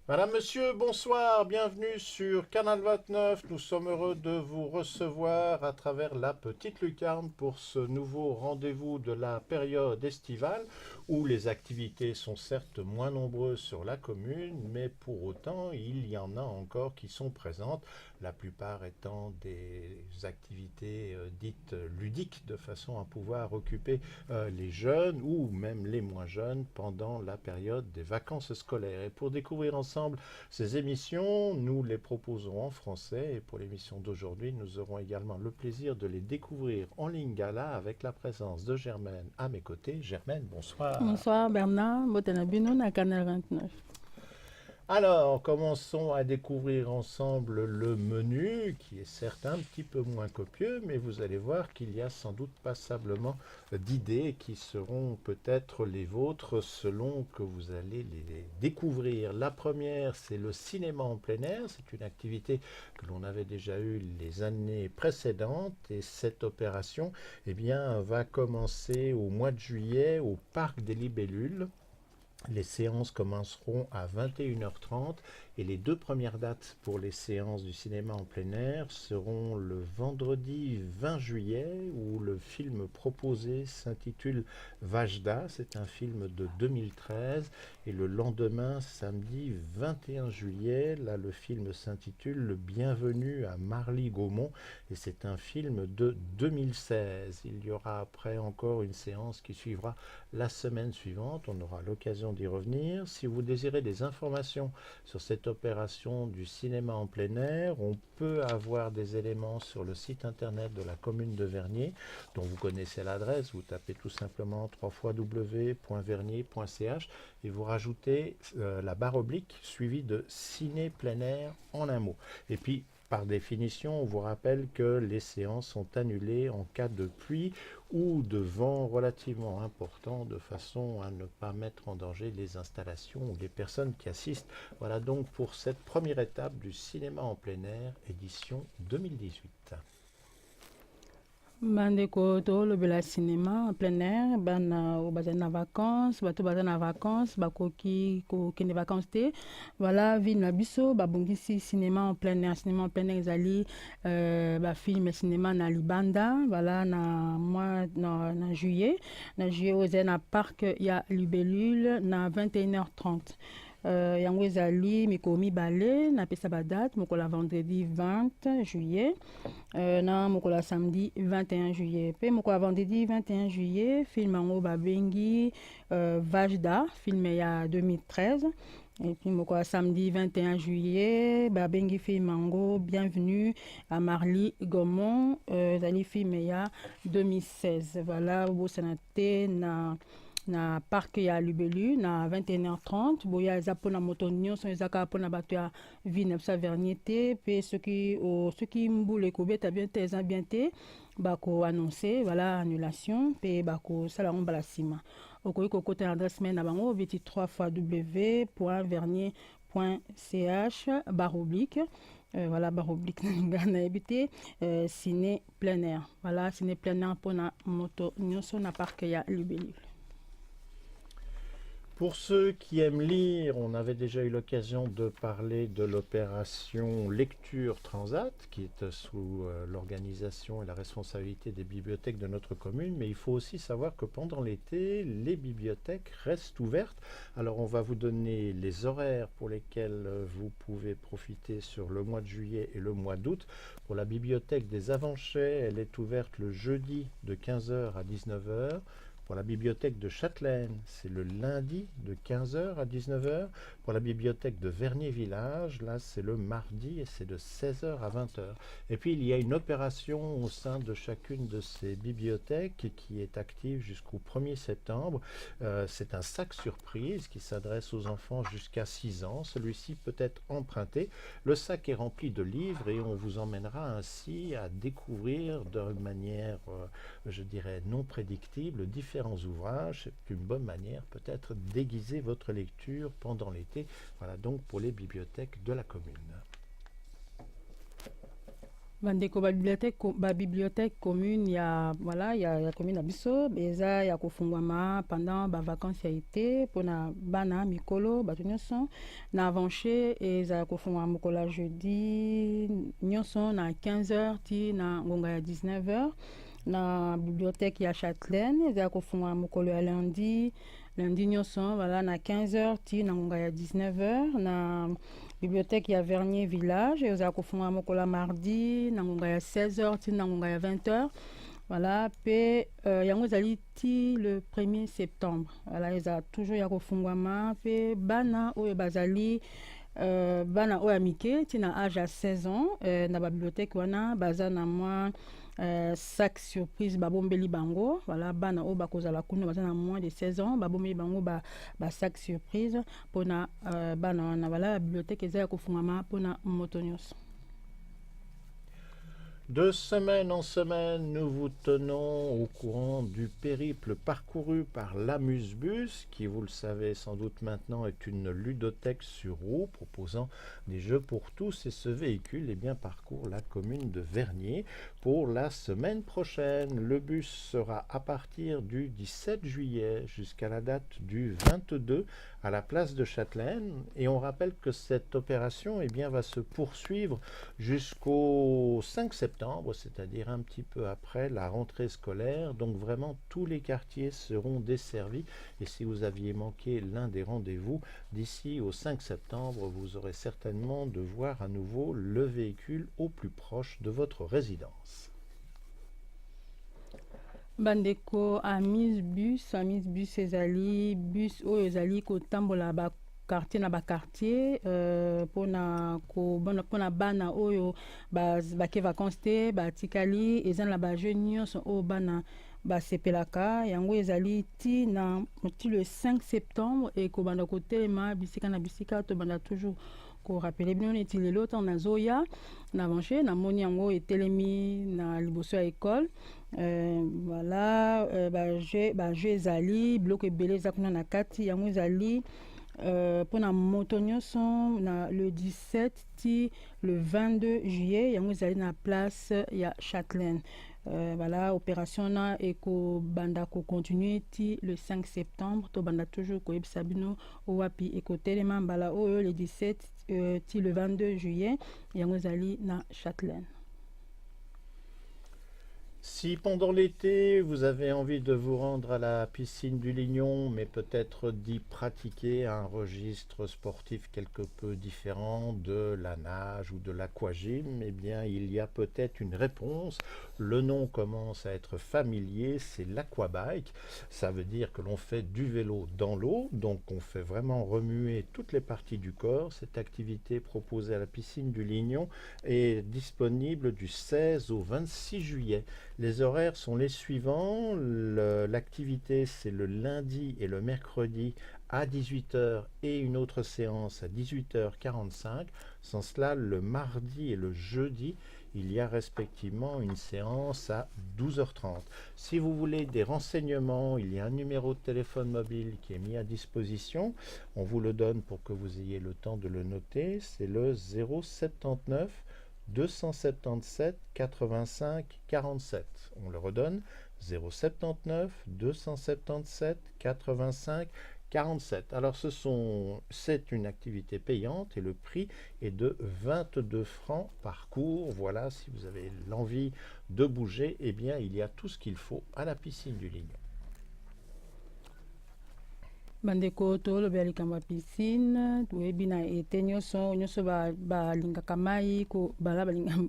Madame, Monsieur, bonsoir, bienvenue sur Canal 29. Nous sommes heureux de vous recevoir à travers la petite lucarne pour ce nouveau rendez-vous de la période estivale où les activités sont certes moins nombreuses sur la commune, mais pour autant il y en a encore qui sont présentes, la plupart étant des activités dites ludiques de façon à pouvoir occuper les jeunes ou même les moins jeunes pendant la période des vacances scolaires. Et pour découvrir ensemble ces émissions, nous les proposons en français et pour l'émission d'aujourd'hui, nous aurons également le plaisir de les découvrir en lingala avec la présence de Germaine à mes côtés. Germaine, bonsoir. Bonsoir Bernard, Botanabino na Canal 29. Alors, commençons à découvrir ensemble le menu, qui est certes un petit peu moins copieux, mais vous allez voir qu'il y a sans doute passablement d'idées qui seront peut-être les vôtres selon que vous allez les découvrir. La première, c'est le cinéma en plein air. C'est une activité que l'on avait déjà eue les années précédentes et cette opération, eh bien, va commencer au mois de juillet au Parc des Libellules. Les séances commenceront à 21h30 et les deux premières dates pour les séances du cinéma en plein air seront le vendredi 20 juillet où le film proposé s'intitule Vajda, c'est un film de 2013 et le lendemain samedi 21 juillet, là le film s'intitule Bienvenue à Marly-Gaumont et c'est un film de 2016. Il y aura après encore une séance qui suivra la semaine suivante, on aura l'occasion d'y revenir. Si vous désirez des informations sur cette opération du cinéma en plein air, on peut avoir des éléments sur le site internet de la commune de Vernier, dont vous connaissez l'adresse. Vous tapez tout simplement www.vernier.ch et vous rajoutez la barre oblique suivie de ciné plein air en un mot. Et puis, par définition, on vous rappelle que les séances sont annulées en cas de pluie ou de vent relativement important de façon à ne pas mettre en danger les installations ou les personnes qui assistent. Voilà donc pour cette première étape du cinéma en plein air, édition 2018. Bandeko tolobela cinéma en plein air bana oyo baza na vacances bato baza na vacances bakoki kokende vacances te voilà ville na biso babongisi cinéma en plein air. Cinéma en plein air ezali bafilme cinéma na libanda voilà na juillet oyo ezali na parc ya libellule na 21h30. Yango ezali mikolo mibale napesa badate mokolo ya vendredi 20 juillet na mokolo ya samedi 21 juillet mpe mokolo ya vendredi 21 juillet filme yango babengi Vajda, filme ya 2013. Et puis mokolo ya samedi 21 juillet babengi filme yango Bienvenue à Marly-Gaumont, ezali filme ya 2016. Voilà bosana te na parc ya Lubelu na 21h30 boya eza mpona moto nyonso eza kaka mpona bato ya ville na biso ya Vernier te mpe soki mbula ekobeta bien te eza bien te bakoannonce voilà annulation mpe bakosala yango mbala nsima okoki kokota na adresse mail na bango viti 3 fois www.vernier.ch baroblique voilà baroblique nalinga nayebi te ciné plein air voilà ciné plein air mpona moto nyonso na parc ya Lubelu. Pour ceux qui aiment lire, on avait déjà eu l'occasion de parler de l'opération Lecture Transat, qui est sous l'organisation et la responsabilité des bibliothèques de notre commune, mais il faut aussi savoir que pendant l'été, les bibliothèques restent ouvertes. Alors on va vous donner les horaires pour lesquels vous pouvez profiter sur le mois de juillet et le mois d'août. Pour la bibliothèque des Avanchais, elle est ouverte le jeudi de 15h à 19h. Pour la bibliothèque de Châtelaine, c'est le lundi de 15h à 19h. Pour la bibliothèque de Vernier-Village, là, c'est le mardi et c'est de 16h à 20h. Et puis, il y a une opération au sein de chacune de ces bibliothèques qui est active jusqu'au 1er septembre. C'est un sac surprise qui s'adresse aux enfants jusqu'à 6 ans. Celui-ci peut être emprunté. Le sac est rempli de livres et on vous emmènera ainsi à découvrir de manière, je dirais, non prédictible, différents ouvrages. C'est une bonne manière peut-être d'aiguiser votre lecture pendant l'été. Voilà donc pour les bibliothèques de la commune. Bandeko bibliothèque commune ya voilà ya commune na biso eza ya kofungwama pendant ba vacances ya été mpona bana mikolo bato nyonso na avanche eza ya kofungwama mokolo ya jeudi nyonso na 15h ti na ngonga ya 19h na bibliothèque ya Châtelaine eza ya kofungwama mokolo ya lundi nyonso voilà na 15h ti na ngonga ya 19h na bibliothèque ya Vernier Village eza kofungwama mokolo ya mardi na ngonga ya 16h ti na ngonga ya 20h voilà pe yango ezali ti le 1er septembre voilà eza toujours ya kofungwama pe bana oyo bazali bana oyo ya mike ti na age ya 16 ans na babibliothèque wana baza na mwa sac surprise babombeli bango voilà bana oyo bakozala kuna baza na moins de 16 ans babombeli bango ba sac surprise mpona bana wana voilà bibliothèque eza ya kofungwama mpona moto nyonso. De semaine en semaine, nous vous tenons au courant du périple parcouru par l'Amuse-Bus, qui, vous le savez sans doute maintenant, est une ludothèque sur roues proposant des jeux pour tous. Et ce véhicule parcourt la commune de Vernier pour la semaine prochaine. Le bus sera à partir du 17 juillet jusqu'à la date du 22 à la place de Châtelaine. Et on rappelle que cette opération va se poursuivre jusqu'au 5 septembre, c'est-à-dire un petit peu après la rentrée scolaire. Donc vraiment, tous les quartiers seront desservis. Et si vous aviez manqué l'un des rendez-vous, d'ici au 5 septembre, vous aurez certainement de voir à nouveau le véhicule au plus proche de votre résidence. Bandeko Amis bus ezali bus oyo ezali kotambola ba quartier na ba quartier pona bana oyo bake vacances te batikali eza na ba jeunes nyonso oyo bana basepelaka yango ezali ti le 5 septembre ekobanda kotelema bisika na bisika tobanda toujours korapele bino neti lelo ntango nazoya na vanche namoni yango etelemi na liboso ya ekole voilà bajeu ezali biloko ebele eza kuna na kati yango ezali mpona moto nyonso na le 17 ti le 22 juillet yango ezali na place ya Châtelaine. Voilà, opération na ekobanda kocontinue ti le 5 septembre tobanda toujours koyebisa bino owapi ekotelema mbala oyo le 17 ti le 22 juillet yango ezali na Châtelaine. Si pendant l'été, vous avez envie de vous rendre à la piscine du Lignon, mais peut-être d'y pratiquer un registre sportif quelque peu différent de la nage ou de l'aquagym, il y a peut-être une réponse. Le nom commence à être familier, c'est l'aquabike. Ça veut dire que l'on fait du vélo dans l'eau, donc on fait vraiment remuer toutes les parties du corps. Cette activité proposée à la piscine du Lignon est disponible du 16 au 26 juillet. Les horaires sont les suivants. L'activité, c'est le lundi et le mercredi à 18h et une autre séance à 18h45. Sans cela, le mardi et le jeudi, il y a respectivement une séance à 12h30. Si vous voulez des renseignements, il y a un numéro de téléphone mobile qui est mis à disposition. On vous le donne pour que vous ayez le temps de le noter. C'est le 079 277 85 47. On le redonne, 079 277 85 47. Alors c'est une activité payante et le prix est de 22 francs par cours. Voilà, si vous avez l'envie de bouger, il y a tout ce qu'il faut à la piscine du Lignon. Bandeko tolobela likambo ya piscine toyebi na ete nyonso balingaka mai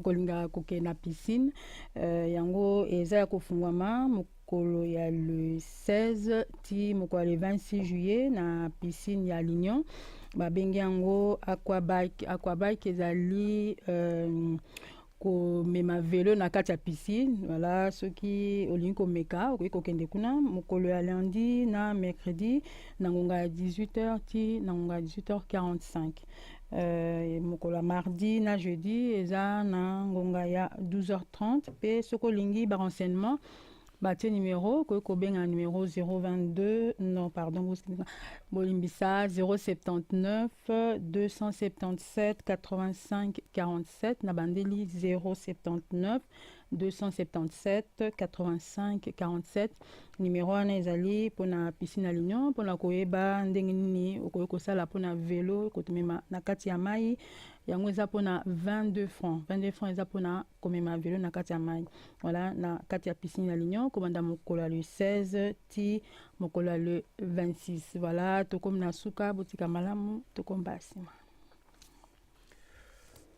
kolinga kokende na piscine yango eza ya kofungwama mokolo ya le 16 ti mokolo ya le 26 juillet na piscine ya Lignon babengi yango aquabike ezali komema velo na kati ya piscine. Voilà, soki olingi komeka okoki kokende kuna mokolo ya lundi na mercredi na ngonga ya 18h ti na ngonga ya 18h45. Mokolo ya mardi na jeudi eza na ngonga ya 12h30 pe soki olingi ba renseignement batie numéro koyoko benga numéro 022 non pardon bolimbisa 079 277 85 47 na bandeli 079 277 85 47 numéro wana ezali mpona piscine à l'union mpona koyeba ndenge nini okoki kosala mpona velo kotomema na kati ya mai yango eza mpona 22 francs eza mpona komema velo na kati ya mai voilà na kati ya piscine à l'union kobanda mokolo ya le 16 ti mokolo ya le 26 voilà tokomi na suka botika malamu tokomba nsima.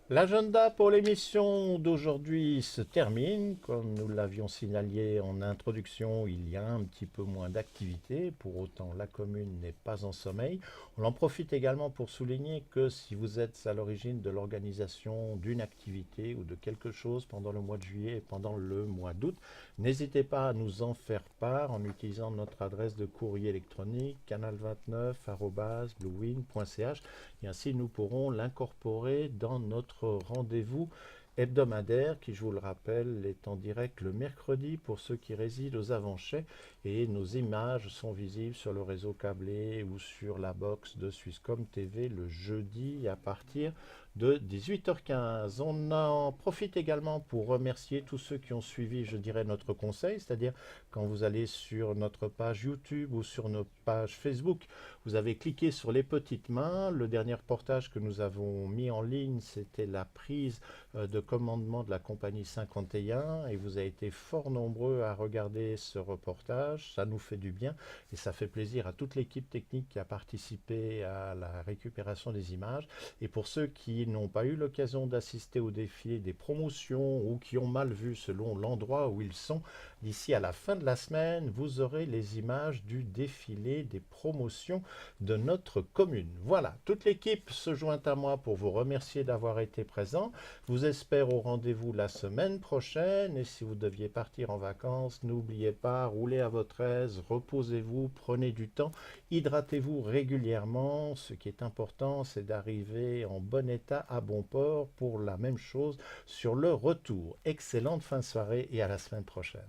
L'agenda pour l'émission d'aujourd'hui se termine. Comme nous l'avions signalé en introduction, il y a un petit peu moins d'activité. Pour autant, la commune n'est pas en sommeil. On en profite également pour souligner que si vous êtes à l'origine de l'organisation d'une activité ou de quelque chose pendant le mois de juillet et pendant le mois d'août, n'hésitez pas à nous en faire part en utilisant notre adresse de courrier électronique canal29@bluewin.ch et ainsi nous pourrons l'incorporer dans notre rendez-vous hebdomadaire qui, je vous le rappelle, est en direct le mercredi pour ceux qui résident aux Avanchais et nos images sont visibles sur le réseau câblé ou sur la box de Swisscom TV le jeudi à partir de 18h15. On en profite également pour remercier tous ceux qui ont suivi, je dirais, notre conseil, c'est-à-dire quand vous allez sur notre page YouTube ou sur nos pages Facebook, vous avez cliqué sur les petites mains. Le dernier reportage que nous avons mis en ligne, c'était la prise de commandement de la compagnie 51 et vous avez été fort nombreux à regarder ce reportage. Ça nous fait du bien et ça fait plaisir à toute l'équipe technique qui a participé à la récupération des images. Et pour ceux qui n'ont pas eu l'occasion d'assister au défilé des promotions ou qui ont mal vu selon l'endroit où ils sont, d'ici à la fin de la semaine, vous aurez les images du défilé des promotions de notre commune. Voilà, toute l'équipe se joint à moi pour vous remercier d'avoir été présent. Vous espère au rendez-vous la semaine prochaine et si vous deviez partir en vacances, n'oubliez pas, roulez à votre aise, reposez-vous, prenez du temps, hydratez-vous régulièrement. Ce qui est important, c'est d'arriver en bon état à bon port pour la même chose sur le retour. Excellente fin de soirée et à la semaine prochaine.